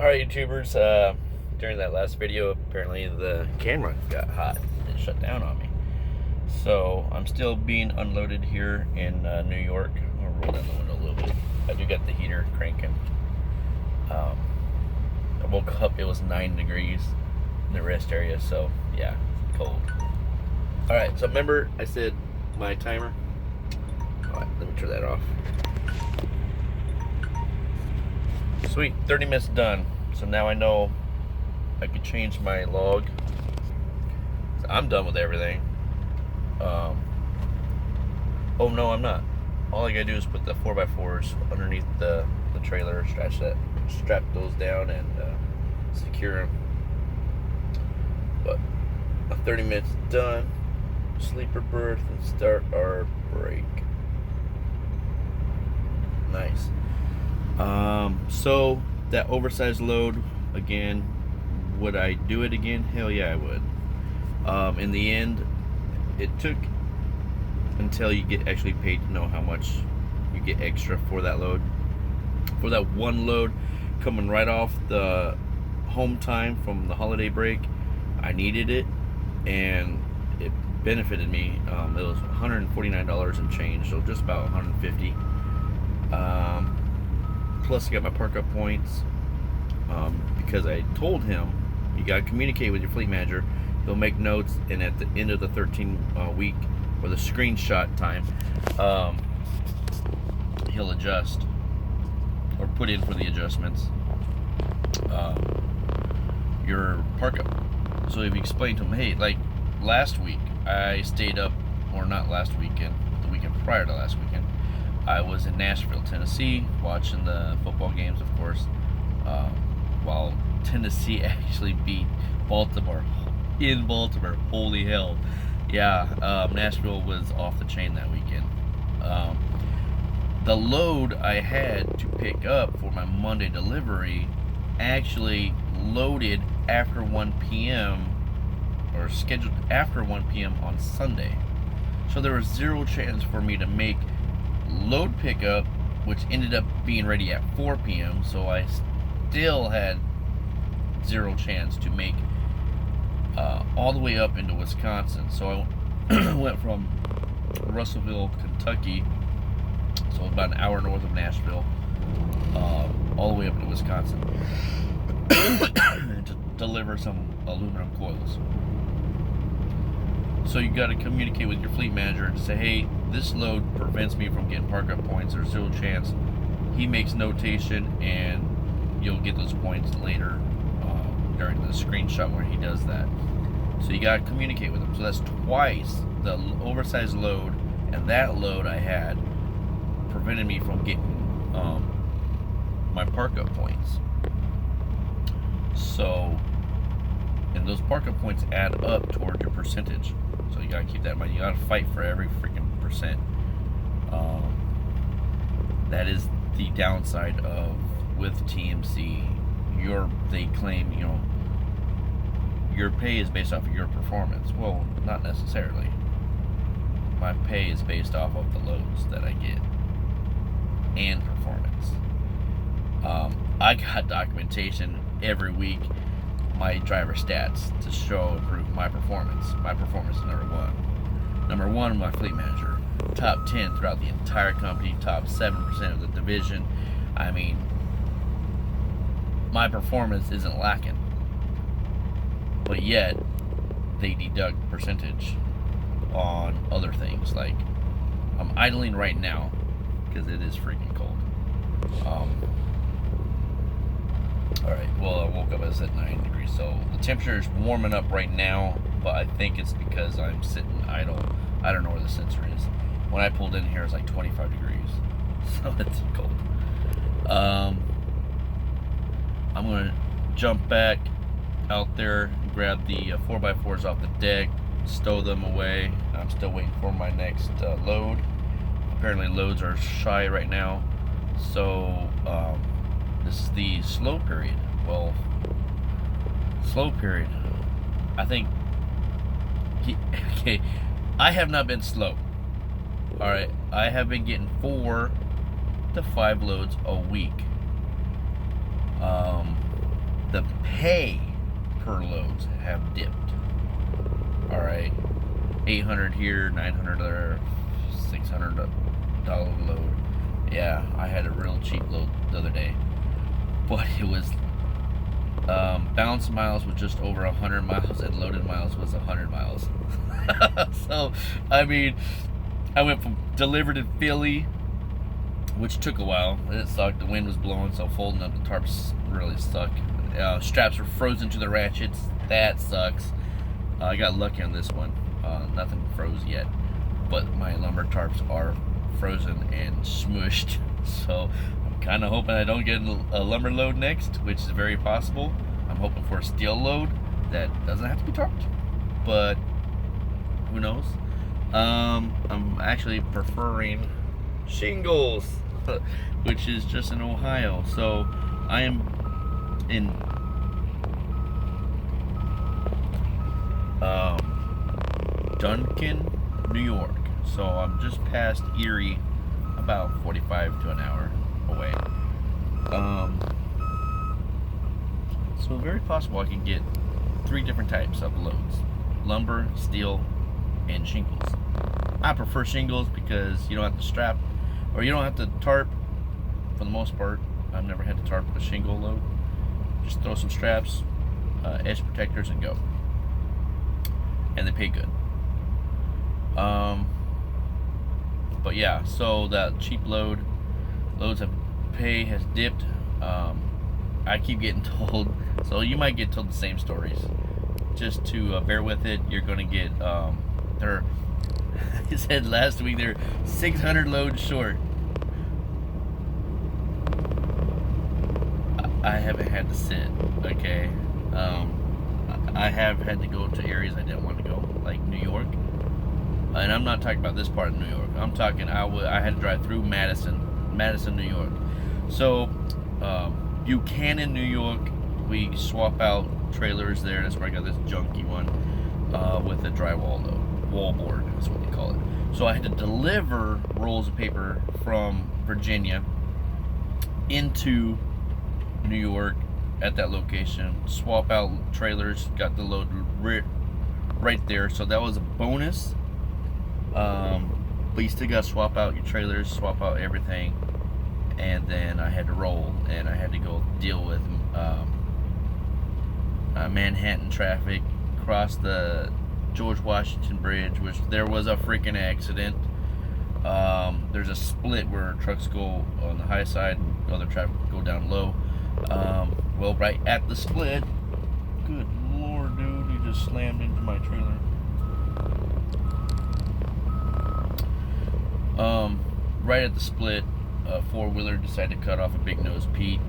Alright, YouTubers, during that last video, apparently the camera got hot and shut down on me. So, I'm still being unloaded here in New York. I'll roll down the window a little bit. I do got the heater cranking. I woke up, it was 9 degrees in the rest area, so yeah, cold. Alright, so remember I said my timer? Alright, let me turn that off. Sweet, 30 minutes done. So now I know I can change my log. So I'm done with everything. Oh no, I'm not. All I gotta do is put the 4x4s underneath the trailer, strap those down, and secure them. But 30 minutes done. Sleeper berth and start our break. Nice. So that oversized load again, would I do it again? Hell yeah, I would. In the end, it took until you get actually paid to know how much you get extra for that load. For that one load coming right off the home time from the holiday break, I needed it and it benefited me. It was $149 and change, so just about $150. Plus I got my park up points, because I told him you got to communicate with your fleet manager. He'll make notes, and at the end of the 13 week or the screenshot time, he'll adjust or put in for the adjustments your park up. So if you explain to him, hey, like last week I stayed up, or not last weekend, the weekend prior to last weekend, I was in Nashville, Tennessee, watching the football games, of course, while Tennessee actually beat Baltimore in Baltimore. Holy hell. Yeah, Nashville was off the chain that weekend. The load I had to pick up for my Monday delivery actually loaded after 1 p.m. or scheduled after 1 p.m. on Sunday. So there was zero chance for me to make load pickup, which ended up being ready at 4 p.m. So I still had zero chance to make all the way up into Wisconsin. So I went from Russellville, Kentucky, so about an hour north of Nashville, all the way up into Wisconsin to deliver some aluminum coils. So you got to communicate with your fleet manager and say, hey, this load prevents me from getting park up points. There's zero chance. He makes notation, and you'll get those points later during the screenshot where he does that. So you got to communicate with him. So that's twice the oversized load, and that load I had prevented me from getting my park up points. So, and those park up points add up toward your percentage. So you gotta keep that in mind. You gotta fight for every freaking percent. That is the downside of with TMC. They claim, your pay is based off of your performance. Well, not necessarily. My pay is based off of the loads that I get and performance. I got documentation every week, my driver stats, to show and prove my performance. My performance is number one. Number one, my fleet manager. Top 10 throughout the entire company. Top 7% of the division. I mean, my performance isn't lacking. But yet, they deduct percentage on other things. Like, I'm idling right now because it is freaking cold. Alright, well, I woke up, I was at 9 degrees, so the temperature is warming up right now, but I think it's because I'm sitting idle. I don't know where the sensor is. When I pulled in here, it was like 25 degrees, so it's cold. I'm going to jump back out there, grab the 4x4s off the deck, stow them away. I'm still waiting for my next load. Apparently loads are shy right now, so this is the slow period. Well, slow period. I think okay, I have not been slow. Alright, I have been getting 4 to 5 loads a week. The pay per loads have dipped. All right, 800 here, 900 there, $600 load. Yeah, I had a real cheap load the other day, but it was balance miles was just over 100 miles and loaded miles was 100 miles. So, I mean, I went from delivered in Philly, which took a while. It sucked. The wind was blowing, so folding up the tarps really sucked. Straps were frozen to the ratchets. That sucks. I got lucky on this one. Nothing froze yet, but my lumber tarps are frozen and smushed. So I'm kind of hoping I don't get a lumber load next, which is very possible. I'm hoping for a steel load that doesn't have to be tarped, but who knows? I'm actually preferring shingles, which is just in Ohio. So I am in Duncan, New York. So I'm just past Erie, about 45 to an hour away. So very possible I can get 3 different types of loads: lumber, steel, and shingles. I prefer shingles because you don't have to strap, or you don't have to tarp for the most part. I've never had to tarp a shingle load. Just throw some straps, edge protectors, and go. And they pay good. But yeah, so that cheap loads of pay has dipped. I keep getting told, so you might get told the same stories. Just to bear with it, you're gonna get they're he said last week they're 600 loads short. I haven't had to sit, okay? I have had to go to areas I didn't want to go, like New York. And I'm not talking about this part of New York. I'm talking I had to drive through Madison, New York. So Buchanan, New York, we swap out trailers there. That's where I got this junky one with a drywall wallboard. That's what they call it. So I had to deliver rolls of paper from Virginia into New York at that location. Swap out trailers. Got the load right there. So that was a bonus. But you still got to swap out your trailers, swap out everything, and then I had to roll, and I had to go deal with Manhattan traffic, cross the George Washington Bridge, which there was a freaking accident. There's a split where trucks go on the high side and other traffic go down low. Well, right at the split, good lord, dude, he just slammed into my trailer. Right at the split, a four-wheeler decided to cut off a Big Nose Pete.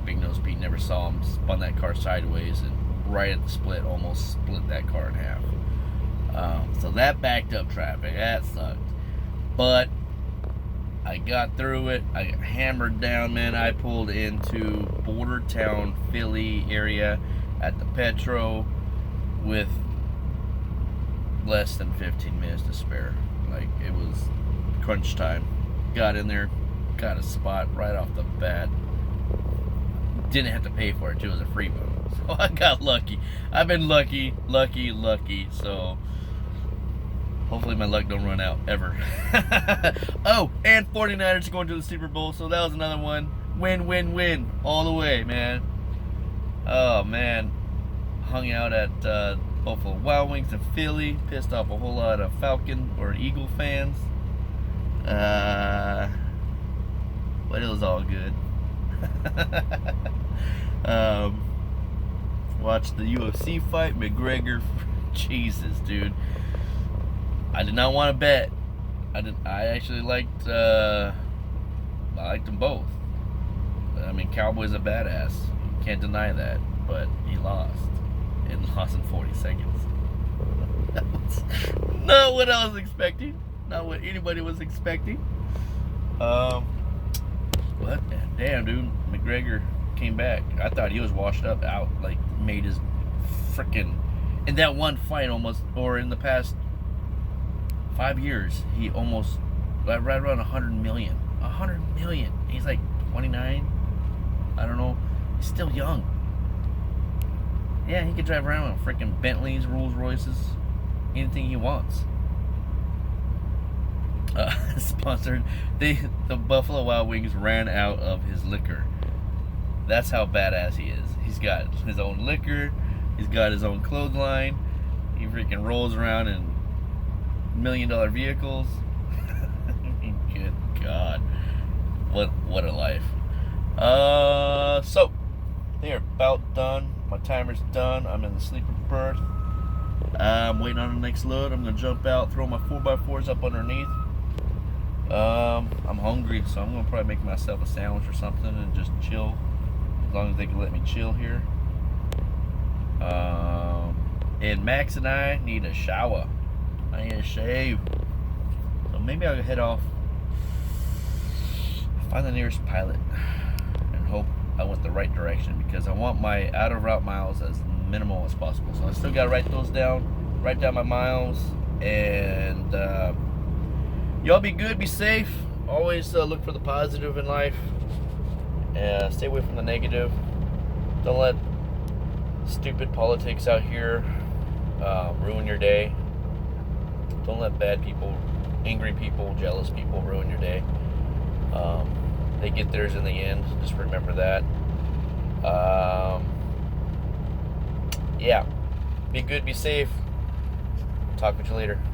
Big Nose Pete never saw him, spun that car sideways, and right at the split almost split that car in half. So that backed up traffic. That sucked. But I got through it. I got hammered down, man. I pulled into border town Philly area at the Petro with less than 15 minutes to spare. Like, it was crunch time. Got in there, got a spot right off the bat. Didn't have to pay for it too. It was a free one. So I got lucky. I've been lucky. So hopefully my luck don't run out ever. Oh, and 49ers going to the Super Bowl, so that was another one. Win all the way, man. Oh man, hung out at Buffalo Wild Wings in Philly. Pissed off a whole lot of Falcon or Eagle fans. But it was all good. Watched the UFC fight, McGregor. Jesus, dude. I did not want to bet. I actually liked. I liked them both. I mean, Cowboy's a badass. You can't deny that. But he lost. And lost in 40 seconds. That's not what I was expecting. Not what anybody was expecting. But damn, dude, McGregor came back. I thought he was washed up, out, like made his freaking in that one fight almost, or in the past 5 years, he almost right around 100 million. 100 million. He's like 29. I don't know. He's still young. Yeah, he could drive around with freaking Bentleys, Rolls Royces, anything he wants. Sponsored. The Buffalo Wild Wings ran out of his liquor. That's how badass he is. He's got his own liquor. He's got his own clothesline. He freaking rolls around in $1 million vehicles. Good God, what a life. So they are about done. My timer's done. I'm in the sleeper berth. I'm waiting on the next load. I'm gonna jump out, throw my 4x4s up underneath. I'm hungry, so I'm gonna probably make myself a sandwich or something and just chill. As long as they can let me chill here. And Max and I need a shower. I need a shave. So maybe I'll head off, find the nearest pilot, and hope I went the right direction, because I want my out of route miles as minimal as possible. So I still gotta write those down, write down my miles, and y'all be good, be safe. Always look for the positive in life. Stay away from the negative. Don't let stupid politics out here ruin your day. Don't let bad people, angry people, jealous people ruin your day. They get theirs in the end. Just remember that. Yeah. Be good, be safe. Talk with you later.